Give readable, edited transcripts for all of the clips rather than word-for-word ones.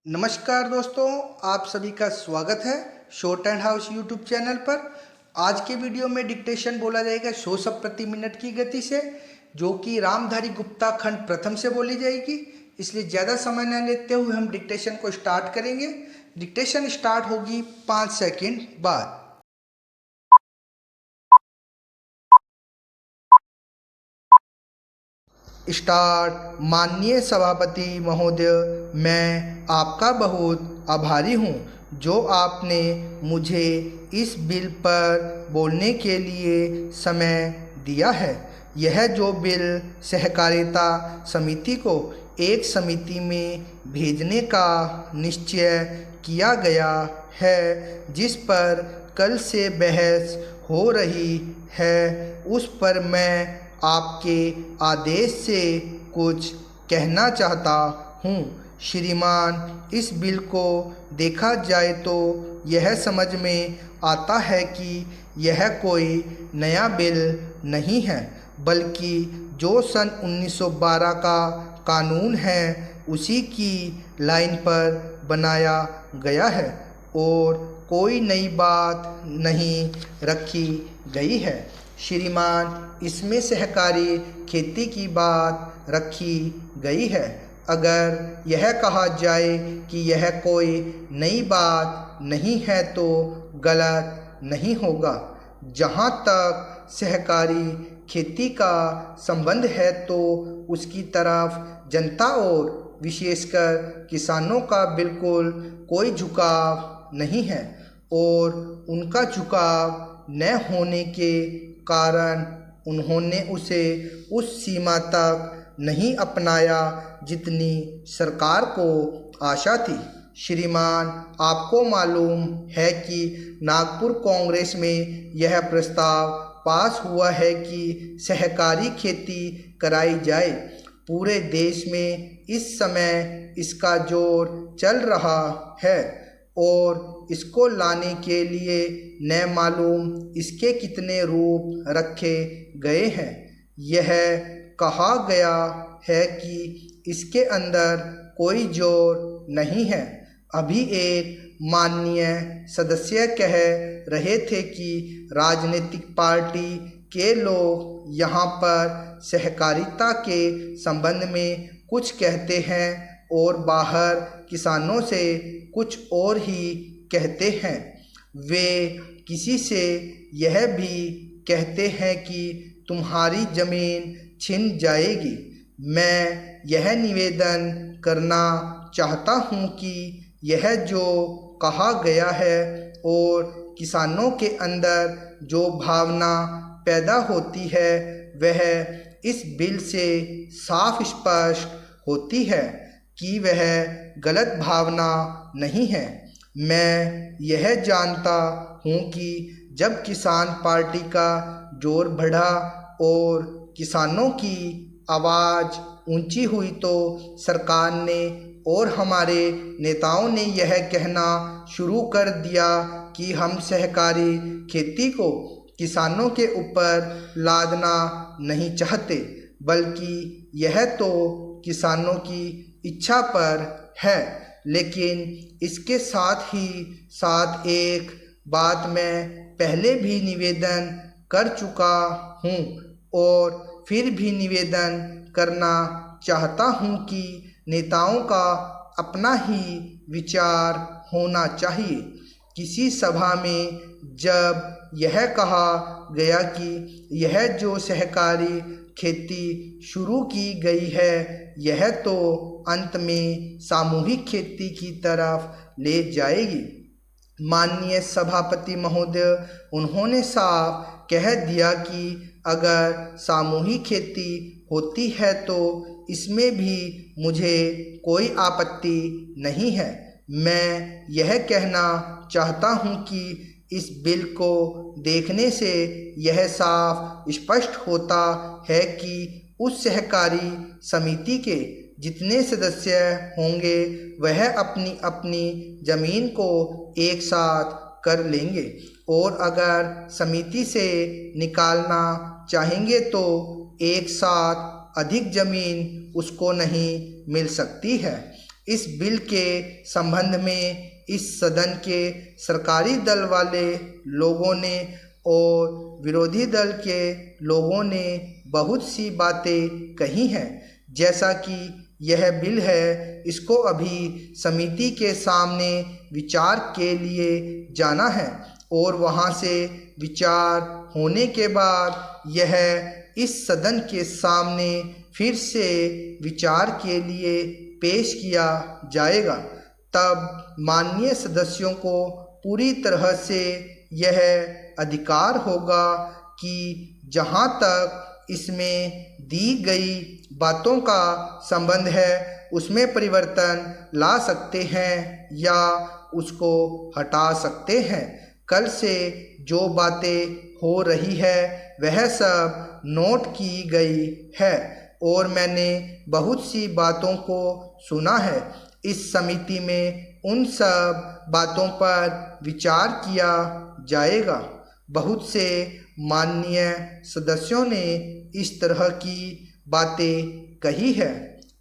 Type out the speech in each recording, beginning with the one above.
नमस्कार दोस्तों, आप सभी का स्वागत है short and house YouTube channel पर। आज के वीडियो में डिक्टेशन बोला जाएगा 100 शब्द प्रति मिनट की गति से, जो कि रामधारी गुप्ता खंड प्रथम से बोली जाएगी। इसलिए ज़्यादा समय न लेते हुए हम डिक्टेशन को स्टार्ट करेंगे। डिक्टेशन स्टार्ट होगी 5 सेकंड बाद। स्टार्ट। माननीय सभापति महोदय, मैं आपका बहुत आभारी हूँ जो आपने मुझे इस बिल पर बोलने के लिए समय दिया है। यह जो बिल सहकारिता समिति को एक समिति में भेजने का निश्चय किया गया है, जिस पर कल से बहस हो रही है, उस पर मैं आपके आदेश से कुछ कहना चाहता हूँ। श्रीमान, इस बिल को देखा जाए तो यह समझ में आता है कि यह कोई नया बिल नहीं है, बल्कि जो सन 1912 का कानून है उसी की लाइन पर बनाया गया है और कोई नई बात नहीं रखी गई है। श्रीमान, इसमें सहकारी खेती की बात रखी गई है। अगर यह कहा जाए कि यह कोई नई बात नहीं है तो गलत नहीं होगा। जहाँ तक सहकारी खेती का संबंध है तो उसकी तरफ जनता और विशेषकर किसानों का बिल्कुल कोई झुकाव नहीं है और उनका झुकाव न होने के कारण उन्होंने उसे उस सीमा तक नहीं अपनाया जितनी सरकार को आशा थी। श्रीमान, आपको मालूम है कि नागपुर कांग्रेस में यह प्रस्ताव पास हुआ है कि सहकारी खेती कराई जाए। पूरे देश में इस समय इसका जोर चल रहा है और इसको लाने के लिए न मालूम इसके कितने रूप रखे गए हैं। यह कहा गया है कि इसके अंदर कोई जोर नहीं है। अभी एक माननीय सदस्य कह रहे थे कि राजनीतिक पार्टी के लोग यहाँ पर सहकारिता के संबंध में कुछ कहते हैं और बाहर किसानों से कुछ और ही कहते हैं। वे किसी से यह भी कहते हैं कि तुम्हारी ज़मीन छिन जाएगी। मैं यह निवेदन करना चाहता हूँ कि यह जो कहा गया है और किसानों के अंदर जो भावना पैदा होती है वह इस बिल से साफ स्पष्ट होती है कि वह गलत भावना नहीं है। मैं यह जानता हूँ कि जब किसान पार्टी का जोर बढ़ा और किसानों की आवाज़ ऊंची हुई तो सरकार ने और हमारे नेताओं ने यह कहना शुरू कर दिया कि हम सहकारी खेती को किसानों के ऊपर लादना नहीं चाहते, बल्कि यह तो किसानों की इच्छा पर है। लेकिन इसके साथ ही साथ एक बात मैं पहले भी निवेदन कर चुका हूँ और फिर भी निवेदन करना चाहता हूँ कि नेताओं का अपना ही विचार होना चाहिए। किसी सभा में जब यह कहा गया कि यह जो सहकारी खेती शुरू की गई है यह तो अंत में सामूहिक खेती की तरफ ले जाएगी। माननीय सभापति महोदय, उन्होंने साफ कह दिया कि अगर सामूहिक खेती होती है तो इसमें भी मुझे कोई आपत्ति नहीं है। मैं यह कहना चाहता हूँ कि इस बिल को देखने से यह साफ स्पष्ट होता है कि उस सहकारी समिति के जितने सदस्य होंगे वह अपनी अपनी ज़मीन को एक साथ कर लेंगे और अगर समिति से निकालना चाहेंगे तो एक साथ अधिक ज़मीन उसको नहीं मिल सकती है। इस बिल के संबंध में इस सदन के सरकारी दल वाले लोगों ने और विरोधी दल के लोगों ने बहुत सी बातें कही हैं। जैसा कि यह बिल है, इसको अभी समिति के सामने विचार के लिए जाना है और वहां से विचार होने के बाद यह इस सदन के सामने फिर से विचार के लिए पेश किया जाएगा। तब माननीय सदस्यों को पूरी तरह से यह अधिकार होगा कि जहां तक इसमें दी गई बातों का संबंध है उसमें परिवर्तन ला सकते हैं या उसको हटा सकते हैं। कल से जो बातें हो रही है वह सब नोट की गई है और मैंने बहुत सी बातों को सुना है। इस समिति में उन सब बातों पर विचार किया जाएगा। बहुत से माननीय सदस्यों ने इस तरह की बातें कही है,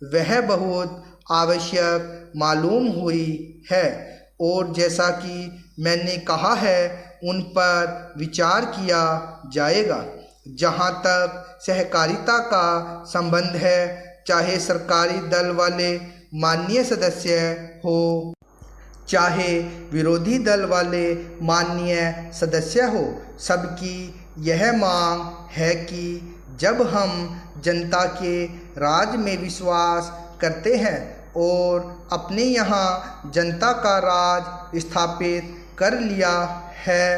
वह बहुत आवश्यक मालूम हुई है और जैसा कि मैंने कहा है उन पर विचार किया जाएगा। जहाँ तक सहकारिता का संबंध है, चाहे सरकारी दल वाले माननीय सदस्य हो चाहे विरोधी दल वाले माननीय सदस्य हो, सबकी यह मांग है कि जब हम जनता के राज में विश्वास करते हैं और अपने यहाँ जनता का राज स्थापित कर लिया है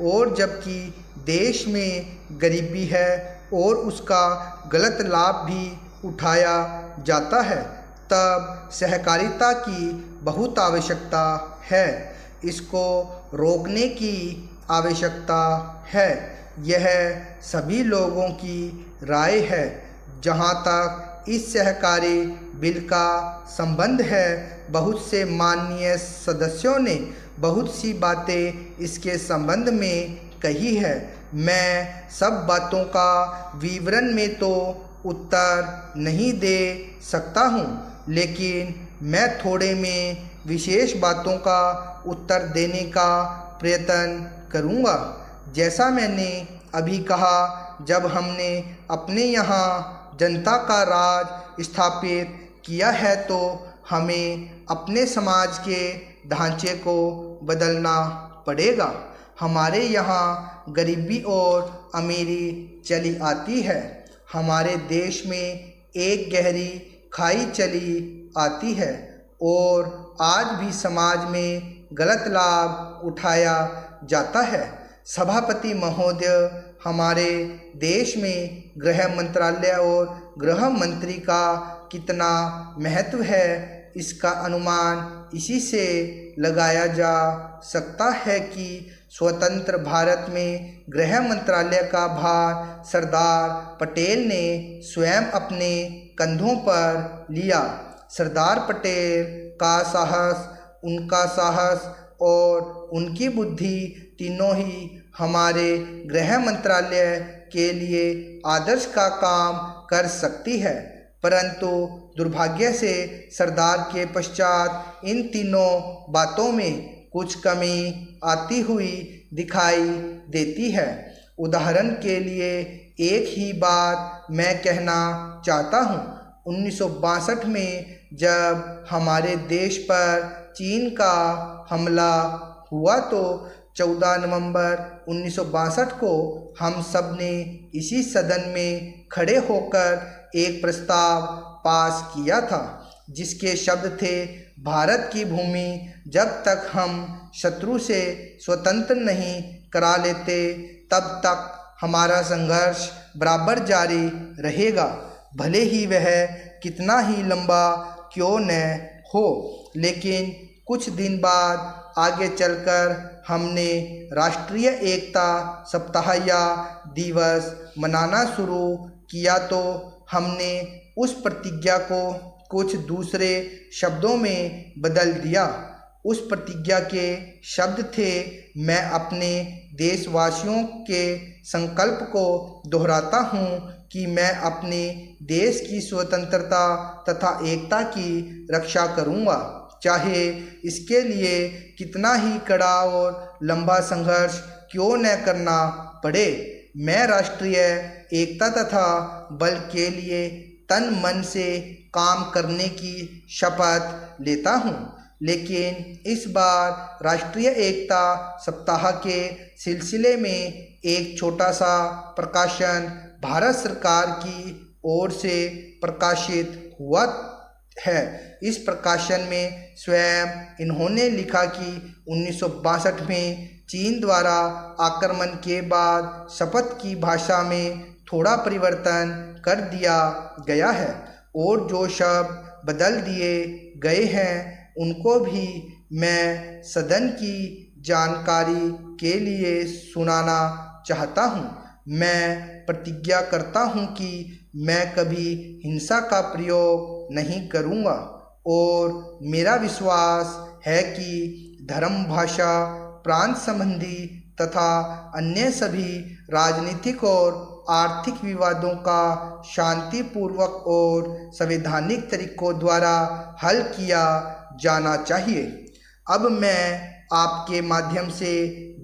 और जबकि देश में गरीबी है और उसका गलत लाभ भी उठाया जाता है, तब सहकारिता की बहुत आवश्यकता है। इसको रोकने की आवश्यकता है। यह सभी लोगों की राय है। जहाँ तक इस सहकारी बिल का संबंध है, बहुत से माननीय सदस्यों ने बहुत सी बातें इसके संबंध में कही है। मैं सब बातों का विवरण में तो उत्तर नहीं दे सकता हूँ, लेकिन मैं थोड़े में विशेष बातों का उत्तर देने का प्रयत्न करूँगा। जैसा मैंने अभी कहा, जब हमने अपने यहाँ जनता का राज स्थापित किया है तो हमें अपने समाज के ढांचे को बदलना पड़ेगा। हमारे यहाँ गरीबी और अमीरी चली आती है। हमारे देश में एक गहरी खाई चली आती है और आज भी समाज में गलत लाभ उठाया जाता है। सभापति महोदय, हमारे देश में गृह मंत्रालय और गृह मंत्री का कितना महत्व है, इसका अनुमान इसी से लगाया जा सकता है कि स्वतंत्र भारत में गृह मंत्रालय का भार सरदार पटेल ने स्वयं अपने कंधों पर लिया। सरदार पटेल का साहस, उनका साहस और उनकी बुद्धि तीनों ही हमारे गृह मंत्रालय के लिए आदर्श का काम कर सकती है, परंतु दुर्भाग्य से सरदार के पश्चात इन तीनों बातों में कुछ कमी आती हुई दिखाई देती है। उदाहरण के लिए एक ही बात मैं कहना चाहता हूँ। 1962 में जब हमारे देश पर चीन का हमला हुआ तो 14 नवंबर 1962 को हम सब ने इसी सदन में खड़े होकर एक प्रस्ताव पास किया था, जिसके शब्द थे, भारत की भूमि जब तक हम शत्रु से स्वतंत्र नहीं करा लेते तब तक हमारा संघर्ष बराबर जारी रहेगा, भले ही वह कितना ही लंबा क्यों न हो। लेकिन कुछ दिन बाद आगे चलकर हमने राष्ट्रीय एकता सप्ताह या दिवस मनाना शुरू किया तो हमने उस प्रतिज्ञा को कुछ दूसरे शब्दों में बदल दिया। उस प्रतिज्ञा के शब्द थे, मैं अपने देशवासियों के संकल्प को दोहराता हूँ कि मैं अपने देश की स्वतंत्रता तथा एकता की रक्षा करूंगा, चाहे इसके लिए कितना ही कड़ा और लंबा संघर्ष क्यों न करना पड़े। मैं राष्ट्रीय एकता तथा बल के लिए तन मन से काम करने की शपथ लेता हूँ। लेकिन इस बार राष्ट्रीय एकता सप्ताह के सिलसिले में एक छोटा सा प्रकाशन भारत सरकार की ओर से प्रकाशित हुआ है। इस प्रकाशन में स्वयं इन्होंने लिखा कि 1962 में चीन द्वारा आक्रमण के बाद शपथ की भाषा में थोड़ा परिवर्तन कर दिया गया है और जो शब्द बदल दिए गए हैं उनको भी मैं सदन की जानकारी के लिए सुनाना चाहता हूँ। मैं प्रतिज्ञा करता हूँ कि मैं कभी हिंसा का प्रयोग नहीं करूँगा और मेरा विश्वास है कि धर्म, भाषा, प्रांत संबंधी तथा अन्य सभी राजनीतिक और आर्थिक विवादों का शांतिपूर्वक और संवैधानिक तरीकों द्वारा हल किया जाना चाहिए। अब मैं आपके माध्यम से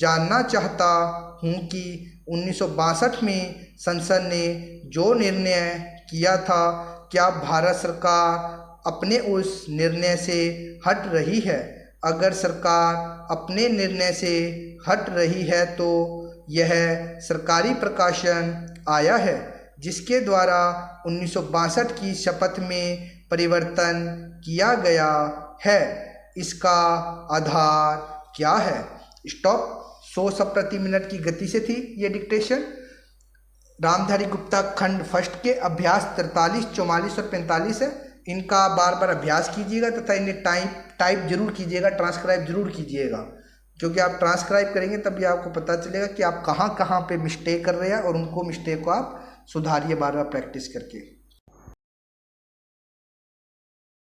जानना चाहता हूँ कि 1962 में संसद ने जो निर्णय किया था, क्या भारत सरकार अपने उस निर्णय से हट रही है? अगर सरकार अपने निर्णय से हट रही है तो यह सरकारी प्रकाशन आया है जिसके द्वारा 1962 की शपथ में परिवर्तन किया गया है। इसका आधार क्या है? स्टॉप। 100 शब्द प्रति मिनट की गति से थी ये डिक्टेशन। रामधारी गुप्ता खंड फर्स्ट के अभ्यास 43, 44 और 45 है। इनका बार बार अभ्यास कीजिएगा तथा इन्हें टाइप जरूर कीजिएगा, ट्रांसक्राइब जरूर कीजिएगा, क्योंकि आप ट्रांसक्राइब करेंगे तभी आपको पता चलेगा कि आप कहाँ कहाँ पे मिस्टेक कर रहे हैं और उनको मिस्टेक को आप सुधारिए बार बार प्रैक्टिस करके।